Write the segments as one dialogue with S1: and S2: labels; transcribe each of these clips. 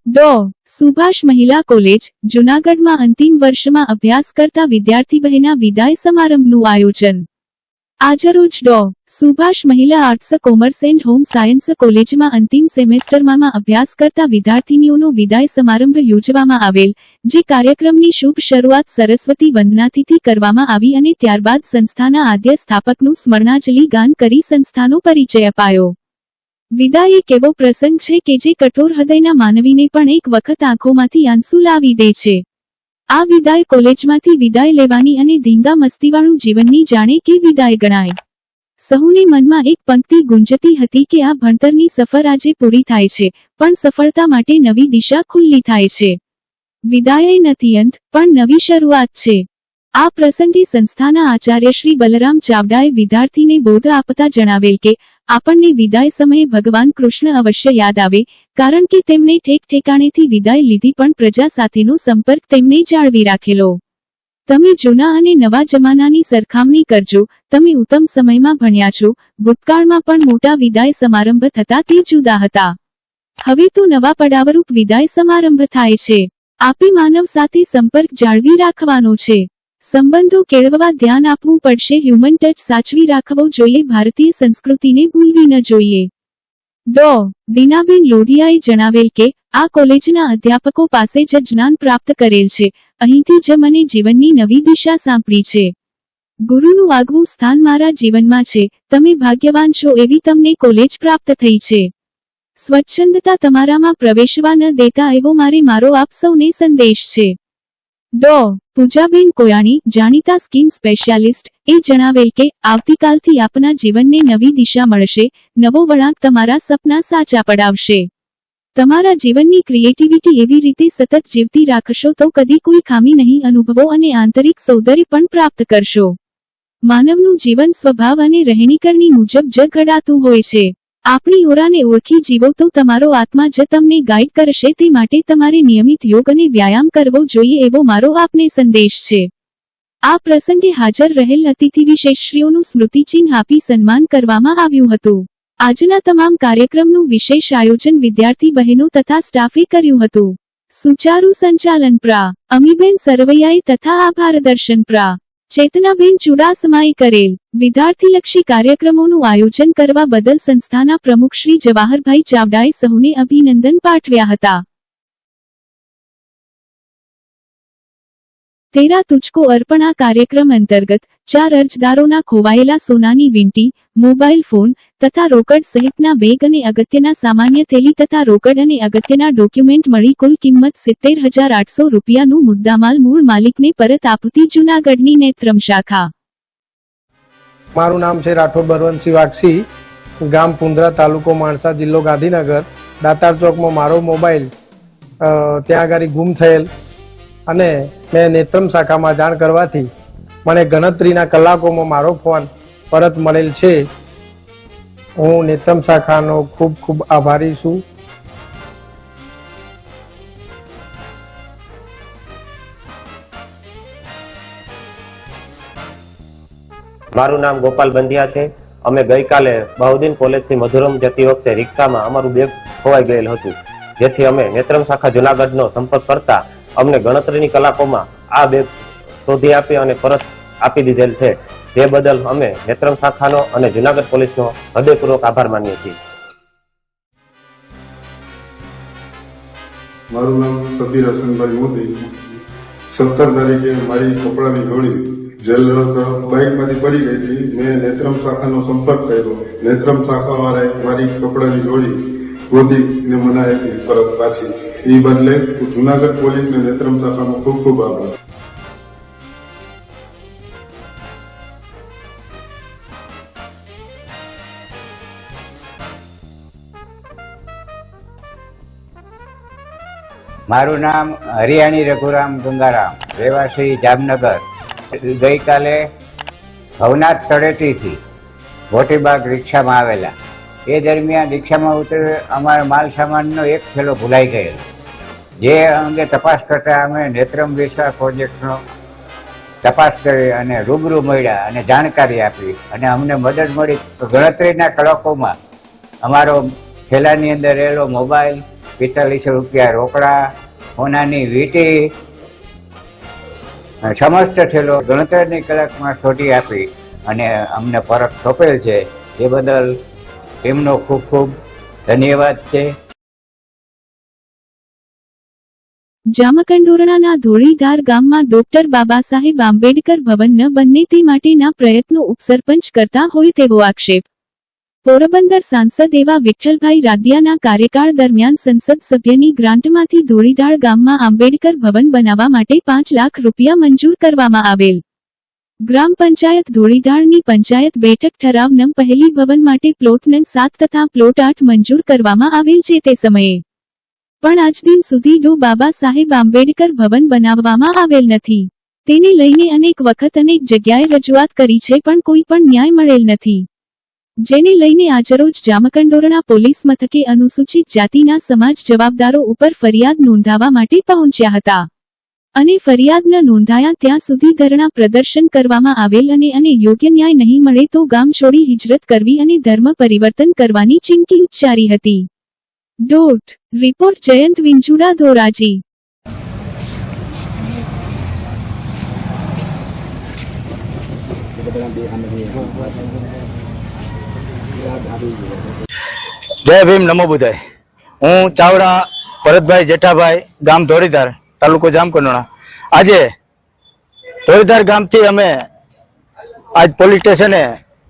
S1: ડો. સુભાષ મહિલા કોલેજ, જૂનાગઢમાં અંતિમ વર્ષમાં અભ્યાસ કરતા વિદ્યાર્થી બહેના વિદાય સમારંભનું આયોજન. આજરોજ ડો. સુભાષ મહિલા arts commerce and home science કોલેજમાં અંતિમ સેમેસ્ટરમાં અભ્યાસ કરતા વિદ્યાર્થીનીઓનો વિદાય સમારંભ યોજવામાં આવેલ, જે કાર્યક્રમની શુભ શરૂઆત સરસ્વતી વંદનાથી કરવામાં આવી અને ત્યારબાદ સંસ્થાના આદ્ય સ્થાપકનું સ્મરણાંજલિ ગાન કરી સંસ્થાનો પરિચય અપાયો. વિદાય એક એવો પ્રસંગ છે કે જે કઠોર હૃદયના માનવીને પણ એક વખત આંખોમાંથી આંસુ લાવી દે છે. આ વિદાય કોલેજમાંથી વિદાય લેવાની અને ધીંગા મસ્તીવાળું જીવનની જાણે કે વિદાય ગણાય. સહુને મનમાં એક પંક્તિ ગુંજતી હતી કે આ ભણતરની સફર આજે પૂરી થાય છે, પણ સફળતા માટે નવી દિશા ખુલ્લી થાય છે. વિદાય નથી અંત, પણ નવી શરૂઆત છે. આ પ્રસંગે સંસ્થાના આચાર્ય શ્રી બલરામ ચાવડાએ વિદ્યાર્થીને બોધ આપતા જણાવેલ કે આપણને વિદાય સમયે ભગવાન કૃષ્ણ અવશ્ય યાદ આવે, કારણ કે તેમણે ઠેક ઠેકાણેથી વિદાય લીધી પણ પ્રજા સાથેનો સંપર્ક તેમણે જાળવી રાખેલો. તમે જૂના અને નવા જમાનાની સરખામણી કરજો. તમે ઉત્તમ સમયમાં ભણ્યા છો, ભૂતકાળમાં પણ મોટા વિદાય સમારંભ થતા તે જુદા હતા. હવે તો નવા પડાવરૂપ વિદાય સમારંભ થાય છે. આપે માનવ સાથે સંપર્ક જાળવી રાખવાનો છે. સંબંધો કેળવવા ધ્યાન આપવું પડશે. હ્યુમન ટચ સાચવી રાખવો જોઈએ. ભારતીય સંસ્કૃતિને ભૂલવી ન જોઈએ. ડો. દીનાબેન લોઢિયાએ જણાવેલ કે આ કોલેજના અધ્યાપકો પાસે જ જ્ઞાન પ્રાપ્ત કરેલ છે. અહીંથી જ મને જીવનની નવી દિશા સાંપડી છે. ગુરુનું આગવું સ્થાન મારા જીવનમાં છે. તમે ભાગ્યવાન છો એવી તમને કોલેજ પ્રાપ્ત થઈ છે. સ્વચ્છંદતા તમારામાં પ્રવેશવા ન દેતા એવો મારો આપ સૌને સંદેશ છે. ડો. પૂજાબેન કોયાણી, જાણીતા સ્કિન સ્પેશિયાલિસ્ટ, એ જણાવેલ કે આવતીકાલથી આપના જીવનને નવી દિશા મળશે. નવો વળાંક તમારા સપના સાચા પડાવશે. તમારા જીવનની ક્રિએટિવિટી એવી રીતે સતત જીવતી રાખશો તો કદી કોઈ ખામી નહીં અનુભવો અને આંતરિક સૌંદર્ય પણ પ્રાપ્ત કરશો. માનવનું જીવન સ્વભાવ અને રહેણીકરણી મુજબ જ ઘડાતું હોય છે. આપણી ઓરાને ઓળખી જીવો તો તમારો આત્મા જ તમને ગાઈડ કરશે. તે માટે તમારે નિયમિત યોગ અને વ્યાયામ કરવો જોઈએ એવો મારો આપને સંદેશ છે. આ પ્રસંગે હાજર રહેલ અતિથિ વિશેષશ્રીઓનું સ્મૃતિચિહ્ન આપી સન્માન કરવામાં આવ્યું હતું. આજના તમામ કાર્યક્રમનું વિશેષ આયોજન વિદ્યાર્થી બહેનો તથા સ્ટાફે કર્યું હતું. સુચારુ સંચાલન પ્રા. અમીબેન સરવૈયાએ તથા આભાર દર્શન પ્રા. ચેતનાબેન ચુડાસમાએ કરેલ. વિદ્યાર્થીલક્ષી કાર્યક્રમોનું આયોજન કરવા બદલ સંસ્થાના પ્રમુખ શ્રી જવાહરભાઈ ચાવડાએ સહુને અભિનંદન પાઠવ્યા હતા. તેરા તુજકો અર્પણ. આ કાર્યક્રમ અંતર્ગત 4 અરજદારોના ખોવાયેલા સોનાની વીંટી, મોબાઈલ ફોન તથા રોકડ સહિતના બેગ અને અગત્યના સામાન્ય થેલી તથા રોકડ અને અગત્યના ડોક્યુમેન્ટ મળી કુલ કિંમત 70,800 રૂપિયાનું મુદ્દામાલ મૂળ માલિકને પરત આપતી જૂનાગઢની નેત્રમ શાખા.
S2: મારું નામ છે રાઠોડ બળવંતસિંહ વાઘસી, ગામ પુંદરા, તાલુકો માણસા, જિલ્લો ગાંધીનગર. દાતાર ચોકમાં મારો મોબાઈલ ત્યાં આગળ ગુમ થયેલ અને મેં નેત્રમ શાખામાં જાણ કરવાથી મને ગણતરીના કલાકોમાં મારો ફોન પરત મળેલ છે. હું નેત્રમ શાખાનો ખૂબ ખૂબ આભારી છું.
S3: મારું નામ ગોપાલ બંધિયા છે. અમે ગઈકાલે બહુદીન કોલેજથી મધુરમ જતી વખતે રિક્ષામાં અમારું બેગ ખોવાઈ ગયેલ હતું, જેથી અમે નેત્રમ શાખા જૂનાગઢનો સંપર્ક કરતા અમને ગણતરીની કલાકોમાં આ બેગ શોધી આપી અને પરત આપી દીધેલ છે. જે બદલ અમે નેત્રમ શાખાનો અને જૂનાગઢ પોલીસનો હૃદયપૂર્વક આભાર માનીએ છીએ.
S4: મારું નામ સબીર હસનભાઈ મોદી. 17 તારીખે મારી કપડાની જોડી જેલ બાઇકમાંથી પડી ગઈ હતી. મેં નેત્રમ શાખાનો સંપર્ક કર્યો. નેત્રમ શાખાવાળાએ મારી કપડાની જોડી ગોતીને મને આપી પરત પાછી. એ બદલે જૂનાગઢ પોલીસને નેત્રમ શાખાનો ખૂબ ખૂબ આભાર.
S5: મારું નામ હરિયાણી રઘુરામ ગંગારામ, રહેવાસી જામનગર. ગઈકાલે ભવનાથ તળેટીથી મોટીબાગ રિક્ષામાં આવેલા. એ દરમિયાન રિક્ષામાં ઉતરે અમારા માલ સામાનનો એક થેલો ભૂલાઈ ગયેલો, જે અંગે તપાસ કરતા અમે નેત્રમ વિશ્વાસ પ્રોજેક્ટનો તપાસ કરી અને રૂબરૂ મળ્યા અને જાણકારી આપી અને અમને મદદ મળી. તો ગણતરીના કલાકોમાં અમારો થેલાની અંદર રહેલો મોબાઈલ, 4500 રૂપિયા રોકડા, સોનાની વીંટી, સમસ્ત થયેલો ગણતરીની કલાકમાં છોટી આપી અને અમને પરત સોંપેલ છે. એ બદલ તેમનો ખૂબ ખૂબ ધન્યવાદ છે.
S1: જામકંડોરણાના ધોળીધાર ગામમાં ડોક્ટર બાબા સાહેબ આંબેડકર ભવન ન બને તે માટેના પ્રયત્નો ઉપસરપંચ કરતા હોય તેવો આક્ષેપ. પોરબંદર સાંસદ એવા વિઠ્ઠલભાઈ રાદડિયાના કાર્યકાળ દરમિયાન સંસદ સભ્યની ગ્રાન્ટમાંથી ધોળીધાર ગામમાં આંબેડકર ભવન બનાવવા માટે 5 લાખ રૂપિયા મંજૂર કરવામાં આવેલ. ગ્રામ પંચાયત ધોળીધારની પંચાયત બેઠક ઠરાવ નં પહેલી ભવન માટે પ્લોટ નં 7 તથા પ્લોટ 8 મંજૂર કરવામાં આવેલ છે તે સમયે. પણ આજ દિન સુધી ડો બાબા સાહેબ આંબેડકર ભવન બનાવવામાં આવેલ નથી. તેને લઈને અનેક વખત અનેક જગ્યાએ રજૂઆત કરી છે પણ કોઈ પણ ન્યાય મળેલ નથી. જેને લઈને આજરોજ જામકંડોરણા પોલીસ મથકે અનુસૂચિત જાતિના સમાજ જવાબદારો ઉપર ફરિયાદ નોંધાવવા માટે પહોંચ્યા હતા. અને ફરિયાદ ન નોંધાયા ત્યાં સુધી ધરણા પ્રદર્શન કરવામાં આવેલ અને યોગ્ય ન્યાય નહીં મળે તો ગામ છોડી હિજરત કરવી અને ધર્મ પરિવર્તન કરવાની ચીમકી ઉચ્ચારી હતી. રિપોર્ટ જયંત વિંજુડા ધોરાજી.
S6: જય ભીમ, નમો બુદ્ધાય. હું ચાવડા ભરતભાઈ જેઠાભાઈ, ગામ ધોળીધાર, તાલુકો જામકંડોરણા. આજે ધોળીધાર ગામથી અમે આજ પોલીસ સ્ટેશને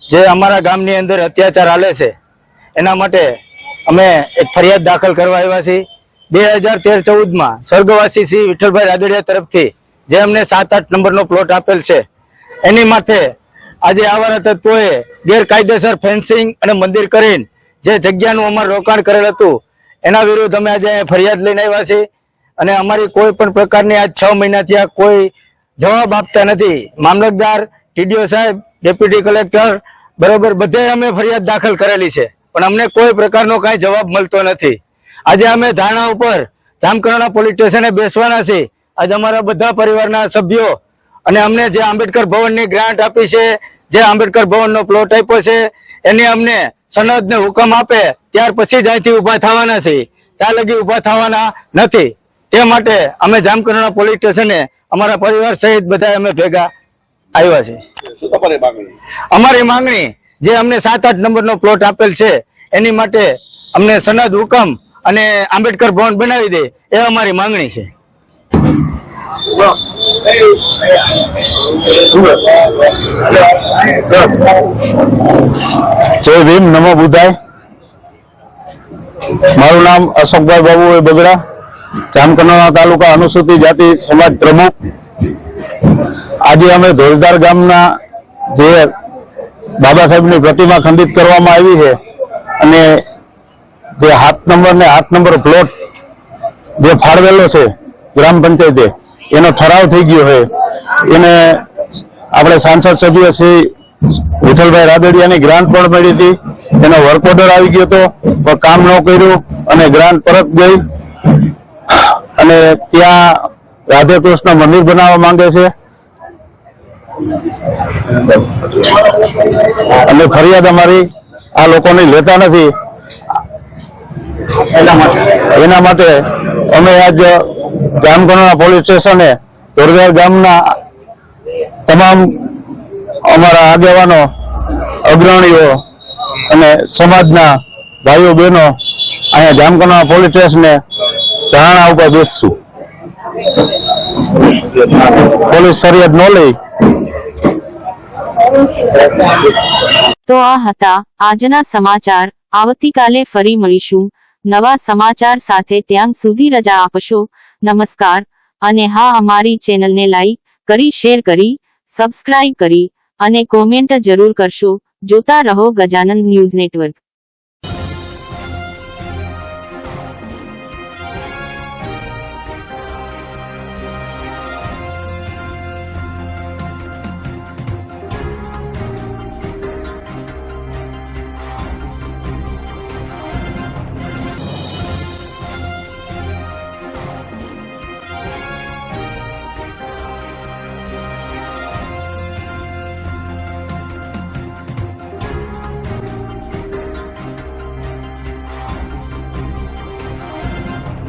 S6: જે અમારા ગામની અંદર અત્યાચાર હાલે છે એના માટે અમે એક ફરિયાદ દાખલ કરવા આવ્યા છીએ. 2013-14માં સ્વર્ગવાસી શ્રી વિઠ્ઠલભાઈ રાદડિયા તરફથી જે અમને 7-8 નંબરનો પ્લોટ આપેલ છે એની માથે આજે આવારા તત્વોએ ગેરકાયદેસર ફેન્સિંગ અને મંદિર કરીને જે જગ્યાનું અમારું રોકાણ કરેલ હતું એના વિરુદ્ધ અમે આજે ફરિયાદ લઈને આવ્યા છીએ. અને અમારી કોઈ પણ પ્રકારની આજ 6 મહિનાથી આ કોઈ જવાબ આપતા નથી. મામલતદાર, ટીડીઓ સાહેબ, ડેપ્યુટી કલેક્ટર બરોબર બધે અમે ફરિયાદ દાખલ કરેલી છે પણ અમને કોઈ પ્રકારનો કાંઈ જવાબ મળતો નથી. આજે અમે ધારણા ઉપર જામકંડોરણા પોલીસ સ્ટેશને બેસવાના છીએ. આજે અમારા બધા પરિવારના સભ્યો અને અમને જે આંબેડકર ભવનની ગ્રાન્ટ આપી છે, જે આંબેડકર ભવનનો પ્લોટ આપ્યો છે એની અમને સનદ ને હુકમ આપે ત્યાર પછી જ અહીંથી ઉભા થવાના છે. ત્યાં લગી ઉભા થવાના નથી. તે માટે અમે જામકંડોરણા પોલીસ સ્ટેશને અમારા પરિવાર સહિત બધા અમે ભેગા આવ્યા છે. અમારી માંગણી જે અમને 7-8 નંબરનો પ્લોટ આપેલ છે એની માટે અમને સનદ હુકમ અને આંબેડકર ભવન બનાવી દે એ અમારી માંગણી છે.
S7: જય ભીમ, નમો બુદ્ધાય. મારું નામ અશોકભાઈ બાબુભાઈ બગડા, જામકંડોરણા તાલુકા અનુસૂચિત જાતિ સમાજ પ્રમુખ. આજે અમે ધોળીધાર ગામના જે બાબા સાહેબની પ્રતિમા ખંડિત કરવામાં આવી છે અને જે 7 નંબર ને 8 નંબર પ્લોટ જે ફાળવેલો છે ગ્રામ પંચાયતે એનો ઠરાવ થઈ ગયો છે. એને આપણે સાંસદ સભ્ય શ્રી વિઠ્ઠલભાઈ રાદડિયાની ગ્રાન્ટ પણ મળી હતી. એનો વર્ક ઓર્ડર આવી ગયો હતો પણ કામ ન કર્યું અને ગ્રાન્ટ પરત ગઈ. અને ત્યાં રાધે કૃષ્ણ મંદિર બનાવવા માંગે છે અને ફરિયાદ અમારી આ લોકોની લેતા નથી. એના માટે અમે આજ જામકંડોરણા પોલીસ સ્ટેશને ધોળીધાર ગામના તમામ અમારા આગેવાનો, અગ્રણીઓ અને સમાજના ભાઈઓ બહેનો અહીંયા જામકંડોરણા પોલીસ સ્ટેશને ધારણા ઉપર બેસશું. પોલીસ ફરિયાદ ન લઈ.
S8: તો આ હતા આજના સમાચાર. આવતીકાલે ફરી મળીશું નવા સમાચાર સાથે. ત્યાં સુધી રજા આપશો. નમસ્કાર. અને હા, અમારી ચેનલને લાઈક કરી, શેર કરી, સબસ્ક્રાઇબ કરી અને કોમેન્ટ જરૂર કરશો. જોતા રહો ગજાનંદ ન્યૂઝ નેટવર્ક.